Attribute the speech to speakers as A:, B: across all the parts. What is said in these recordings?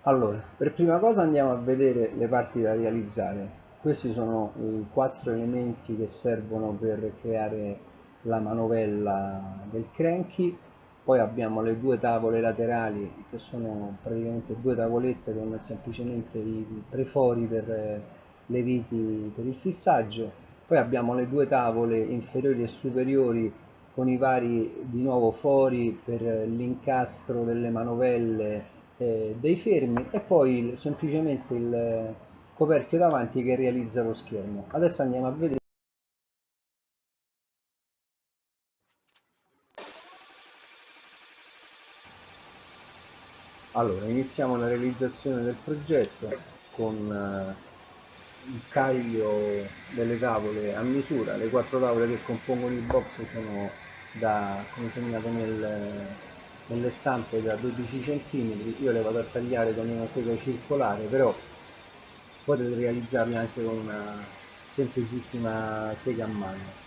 A: Allora, per prima cosa andiamo a vedere le parti da realizzare. Questi sono i quattro elementi che servono per creare la manovella del cranky. Poi abbiamo le due tavole laterali che sono praticamente due tavolette con semplicemente i trefori per le viti per il fissaggio. Poi abbiamo le due tavole inferiori e superiori con i vari di nuovo fori per l'incastro delle manovelle dei fermi e poi semplicemente il coperchio davanti che realizza lo schermo. Adesso andiamo a vedere. Allora, iniziamo la realizzazione del progetto con il taglio delle tavole a misura. Le quattro tavole che compongono il box sono da, come segnato nelle stampe, da 12 cm. Io le vado a tagliare con una sega circolare, però potete realizzarle anche con una semplicissima sega a mano.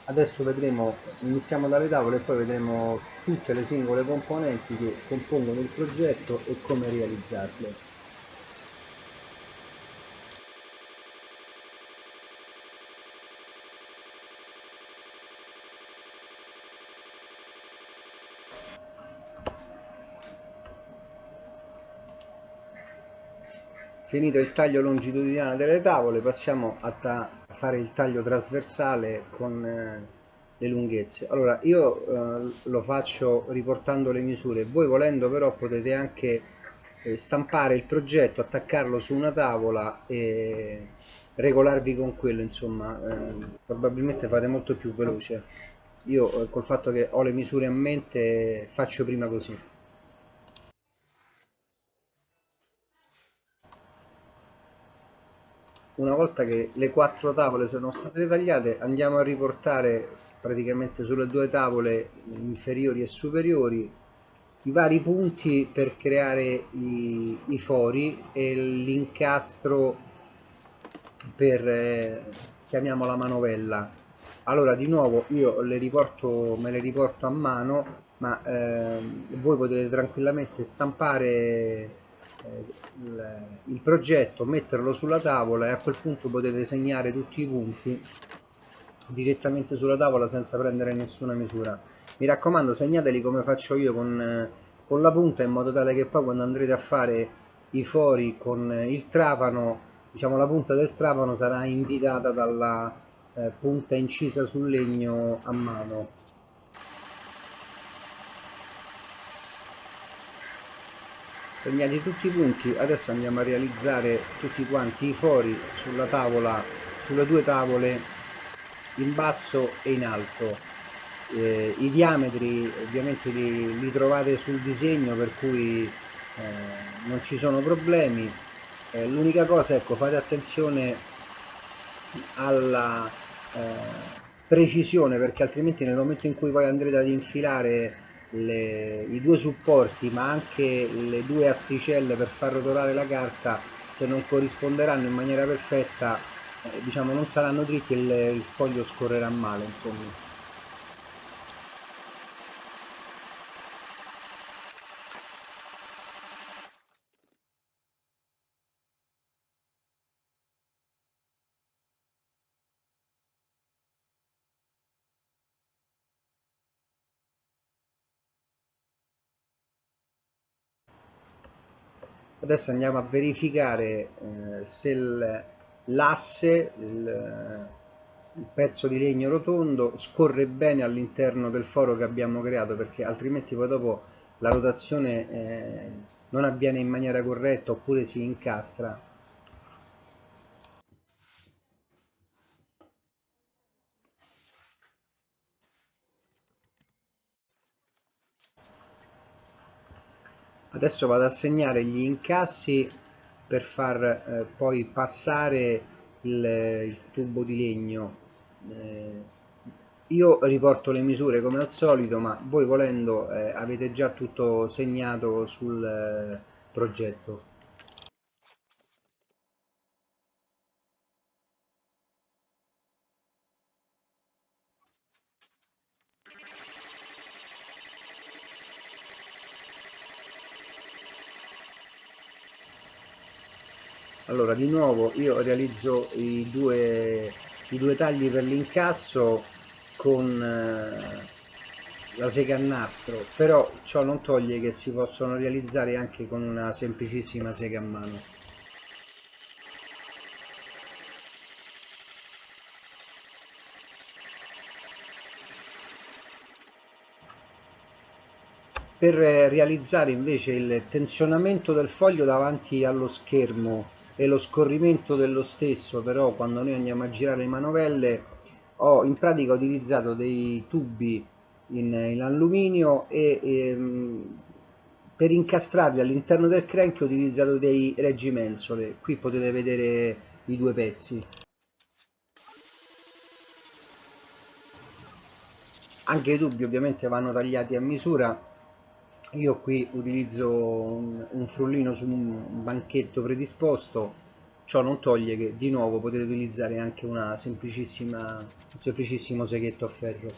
A: Adesso vedremo, iniziamo dalle tavole e poi vedremo tutte le singole componenti che compongono il progetto e come realizzarle. Finito il taglio longitudinale delle tavole, passiamo a fare il taglio trasversale con le lunghezze. Allora, io lo faccio riportando le misure, voi volendo però potete anche stampare il progetto, attaccarlo su una tavola e regolarvi con quello, insomma, probabilmente fate molto più veloce. Io col fatto che ho le misure a mente faccio prima così. Una volta che le quattro tavole sono state tagliate, andiamo a riportare praticamente sulle due tavole inferiori e superiori i vari punti per creare i fori e l'incastro per, chiamiamola manovella. Allora, di nuovo io me le riporto a mano, ma voi potete tranquillamente stampare il progetto, metterlo sulla tavola e a quel punto potete segnare tutti i punti direttamente sulla tavola senza prendere nessuna misura. Mi raccomando, segnateli come faccio io con la punta, in modo tale che poi quando andrete a fare i fori con il trapano, diciamo la punta del trapano sarà invitata dalla punta incisa sul legno a mano. Segnati tutti i punti, adesso andiamo a realizzare tutti quanti i fori sulla tavola, sulle due tavole in basso e in alto. I diametri ovviamente li trovate sul disegno, per cui non ci sono problemi. L'unica cosa, ecco, fate attenzione alla precisione, perché altrimenti nel momento in cui poi andrete ad infilare i due supporti ma anche le due asticelle per far rotolare la carta, se non corrisponderanno in maniera perfetta, diciamo non saranno dritti e il foglio scorrerà male, insomma. Adesso andiamo a verificare se l'asse, il pezzo di legno rotondo, scorre bene all'interno del foro che abbiamo creato, perché altrimenti poi dopo la rotazione non avviene in maniera corretta oppure si incastra. Adesso vado a segnare gli incassi per far poi passare il tubo di legno. Eh, io riporto le misure come al solito, ma voi volendo avete già tutto segnato sul progetto. Allora, di nuovo io realizzo i due tagli per l'incasso con la sega a nastro, però ciò non toglie che si possono realizzare anche con una semplicissima sega a mano. Per realizzare invece il tensionamento del foglio davanti allo schermo e lo scorrimento dello stesso, però quando noi andiamo a girare le manovelle, ho in pratica utilizzato dei tubi in alluminio e per incastrarli all'interno del crank ho utilizzato dei reggimensole. Qui potete vedere i due pezzi. Anche i tubi ovviamente vanno tagliati a misura. Io qui utilizzo un frullino su un banchetto predisposto, ciò non toglie che di nuovo potete utilizzare anche un semplicissimo seghetto a ferro.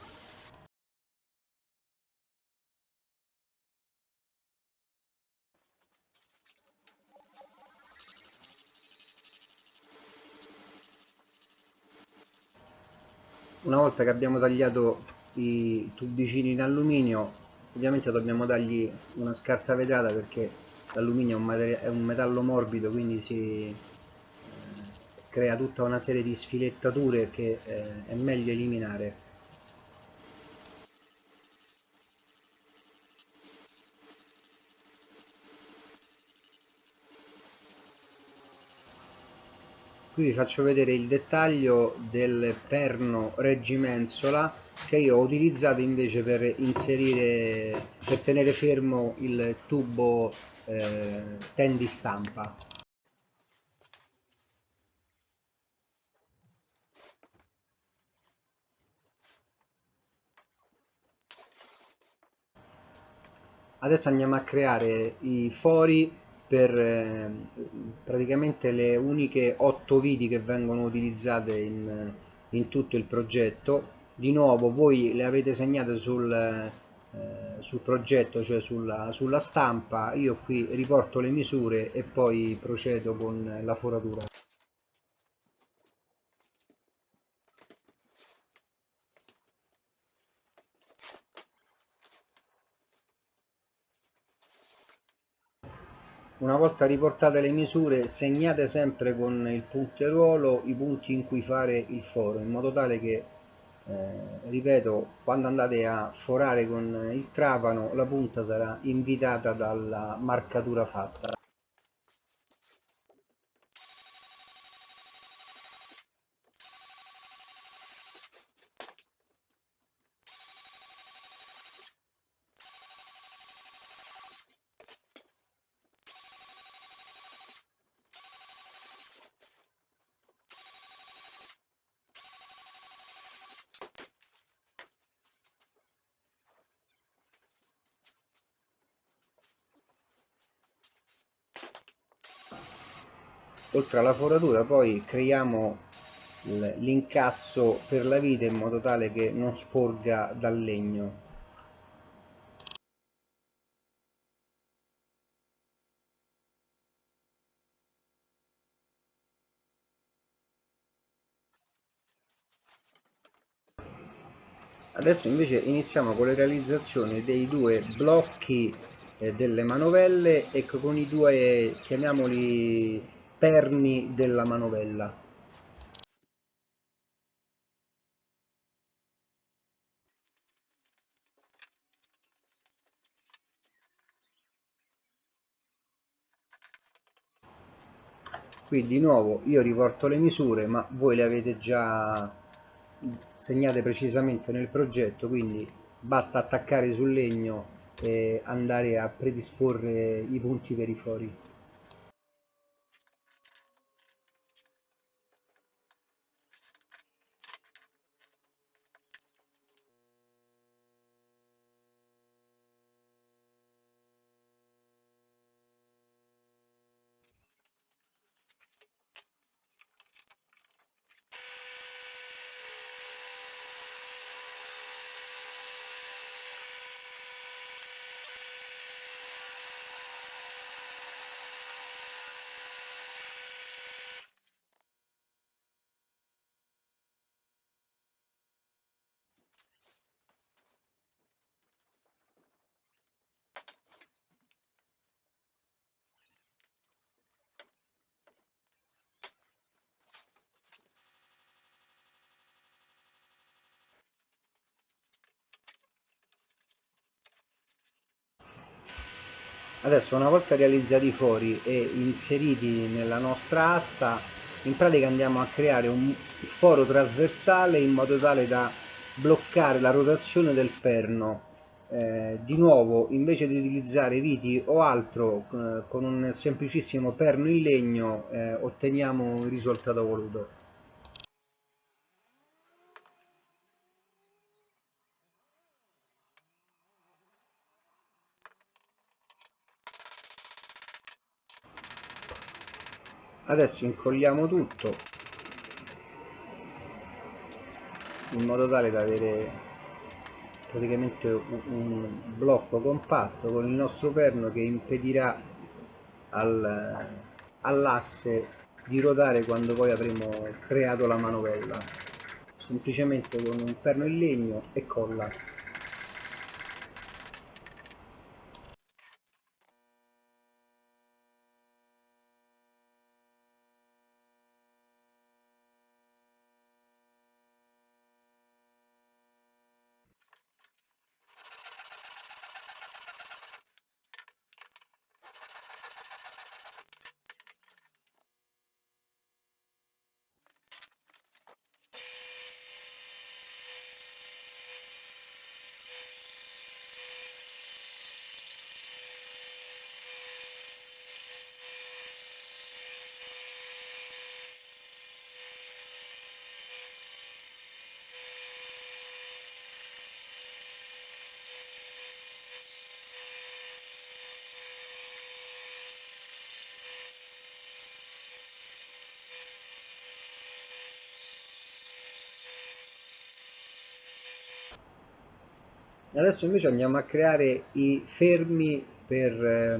A: Una volta che abbiamo tagliato i tubicini in alluminio, ovviamente dobbiamo dargli una scarta vetrata perché l'alluminio è un metallo morbido, quindi si crea tutta una serie di sfilettature che è meglio eliminare. Qui vi faccio vedere il dettaglio del perno reggimensola che io ho utilizzato invece per tenere fermo il tubo tendistampa. Adesso andiamo a creare i fori per praticamente le uniche 8 viti che vengono utilizzate in tutto il progetto. Di nuovo voi le avete segnate sul progetto, cioè sulla stampa. Io qui riporto le misure e poi procedo con la foratura. Una volta riportate le misure, segnate sempre con il punteruolo i punti in cui fare il foro, in modo tale che, ripeto, quando andate a forare con il trapano, la punta sarà invitata dalla marcatura fatta. Oltre alla foratura poi creiamo l'incasso per la vite in modo tale che non sporga dal legno. Adesso invece iniziamo con le realizzazioni dei due blocchi delle manovelle e con i due, chiamiamoli, perni della manovella. Qui di nuovo io riporto le misure, ma voi le avete già segnate precisamente nel progetto, quindi basta attaccare sul legno e andare a predisporre i punti per i fori. Adesso, una volta realizzati i fori e inseriti nella nostra asta, in pratica andiamo a creare un foro trasversale in modo tale da bloccare la rotazione del perno. Di nuovo, invece di utilizzare viti o altro, con un semplicissimo perno in legno otteniamo il risultato voluto. Adesso incolliamo tutto in modo tale da avere praticamente un blocco compatto con il nostro perno che impedirà all'asse di ruotare quando poi avremo creato la manovella. Semplicemente con un perno in legno e colla. Adesso invece andiamo a creare i fermi per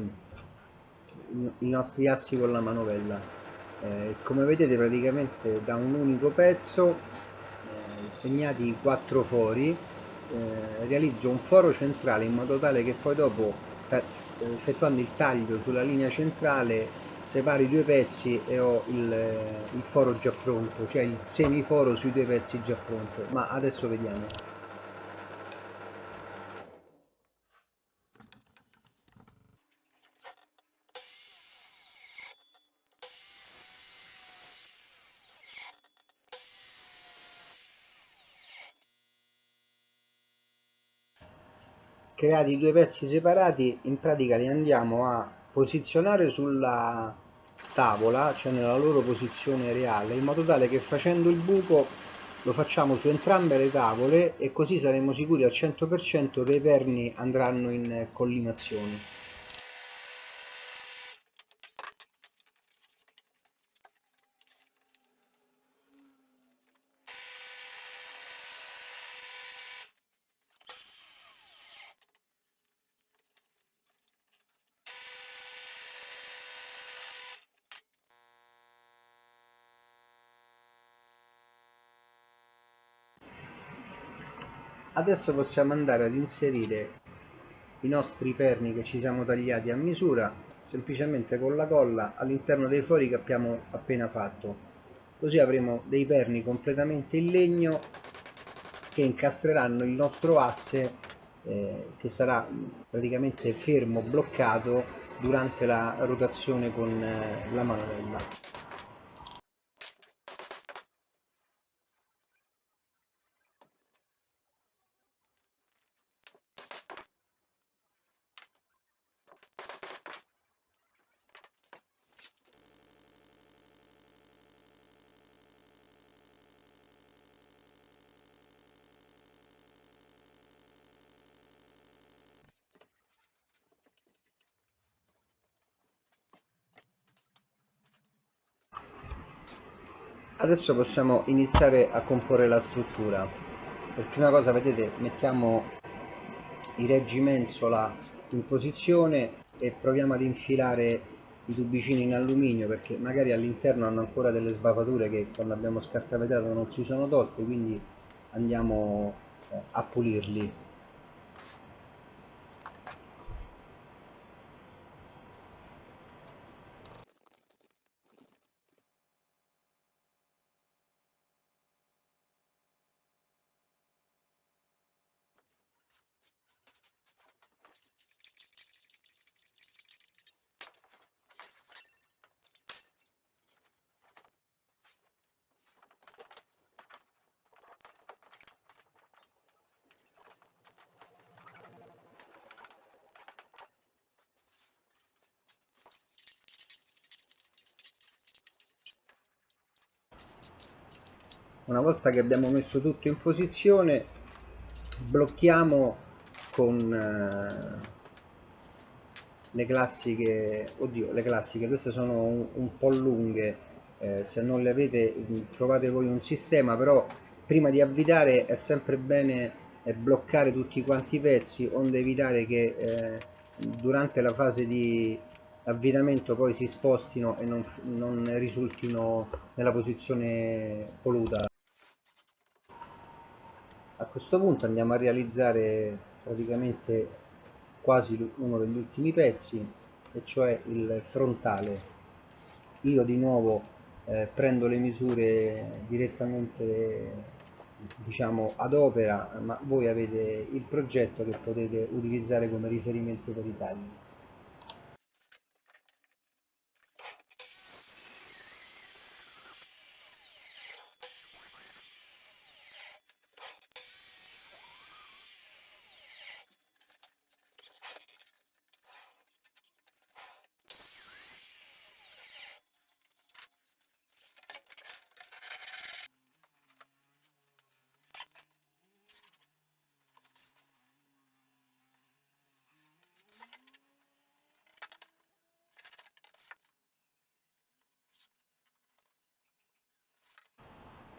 A: i nostri assi con la manovella. Come vedete, praticamente da un unico pezzo, segnati 4 fori, realizzo un foro centrale in modo tale che poi dopo, effettuando il taglio sulla linea centrale, separo i due pezzi e ho il foro già pronto, cioè il semiforo sui due pezzi già pronto. Ma adesso vediamo. Creati i due pezzi separati, in pratica li andiamo a posizionare sulla tavola, cioè nella loro posizione reale, in modo tale che facendo il buco lo facciamo su entrambe le tavole e così saremo sicuri al 100% che i perni andranno in collimazione. Adesso possiamo andare ad inserire i nostri perni che ci siamo tagliati a misura semplicemente con la colla all'interno dei fori che abbiamo appena fatto, così avremo dei perni completamente in legno che incastreranno il nostro asse, che sarà praticamente fermo, bloccato durante la rotazione con la manovella. Adesso possiamo iniziare a comporre la struttura. Per prima cosa, vedete, mettiamo i reggimensola in posizione e proviamo ad infilare i tubicini in alluminio, perché magari all'interno hanno ancora delle sbavature che quando abbiamo scartavetrato non si sono tolte, quindi andiamo a pulirli. Una volta che abbiamo messo tutto in posizione, blocchiamo con le classiche, queste sono un po' lunghe, se non le avete trovate voi un sistema, però prima di avvitare è sempre bene bloccare tutti quanti i pezzi, onde evitare che durante la fase di avvitamento poi si spostino e non risultino nella posizione voluta. A questo punto andiamo a realizzare praticamente quasi uno degli ultimi pezzi, e cioè il frontale. Io di nuovo prendo le misure direttamente, diciamo, ad opera, ma voi avete il progetto che potete utilizzare come riferimento per i tagli.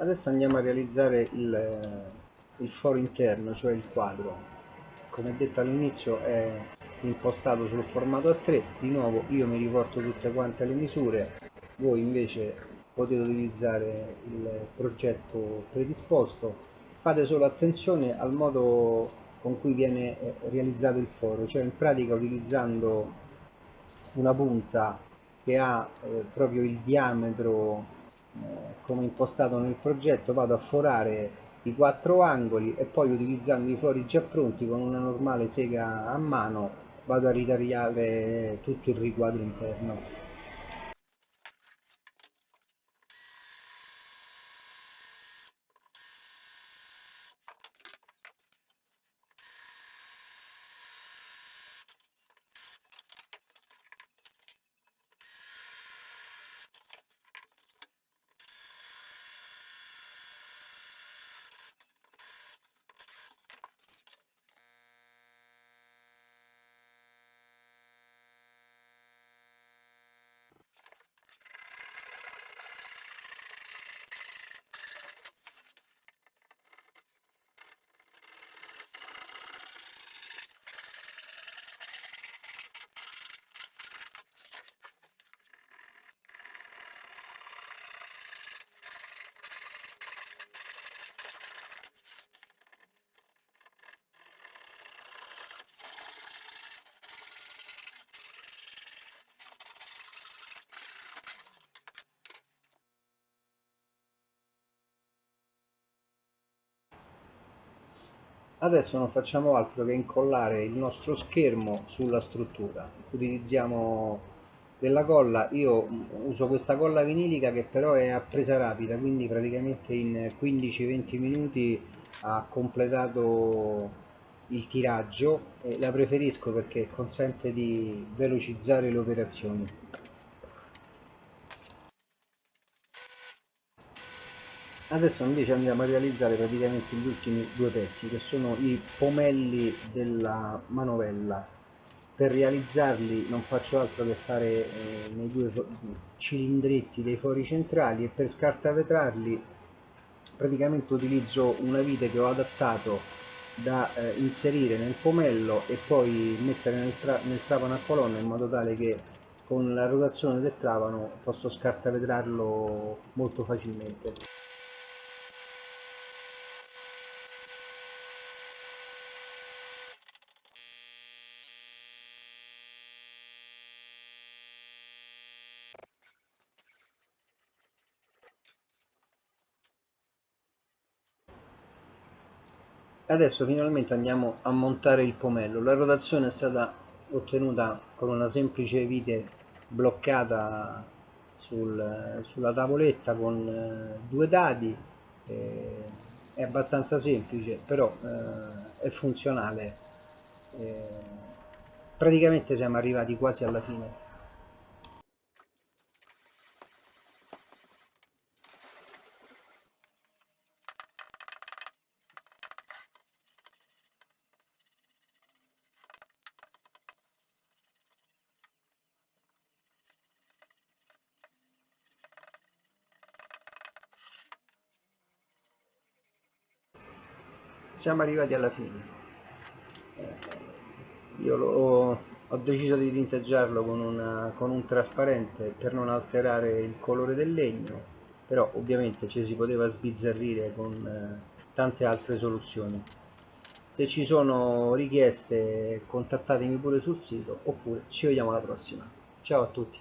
A: Adesso andiamo a realizzare il foro interno, cioè il quadro. Come detto all'inizio è impostato sul formato A3, di nuovo io mi riporto tutte quante le misure, voi invece potete utilizzare il progetto predisposto, fate solo attenzione al modo con cui viene realizzato il foro, cioè in pratica utilizzando una punta che ha proprio il diametro come impostato nel progetto, vado a forare i quattro angoli e poi utilizzando i fori già pronti con una normale sega a mano vado a ritagliare tutto il riquadro interno. Adesso non facciamo altro che incollare il nostro schermo sulla struttura. Utilizziamo della colla, io uso questa colla vinilica che però è a presa rapida, quindi praticamente in 15-20 minuti ha completato il tiraggio e la preferisco perché consente di velocizzare le operazioni. Adesso invece andiamo a realizzare praticamente gli ultimi due pezzi che sono i pomelli della manovella. Per realizzarli non faccio altro che fare nei due cilindretti dei fori centrali, e per scartavetrarli praticamente utilizzo una vite che ho adattato da inserire nel pomello e poi mettere nel trapano a colonna, in modo tale che con la rotazione del trapano posso scartavetrarlo molto facilmente. Adesso finalmente andiamo a montare il pomello. La rotazione è stata ottenuta con una semplice vite bloccata sulla tavoletta con due dadi. È abbastanza semplice, però è funzionale. Eh, praticamente siamo arrivati quasi alla fine. siamo arrivati alla fine. Ho deciso di tinteggiarlo con un trasparente per non alterare il colore del legno, però ovviamente ci si poteva sbizzarrire con tante altre soluzioni. Se ci sono richieste contattatemi pure sul sito, oppure ci vediamo alla prossima. Ciao a tutti.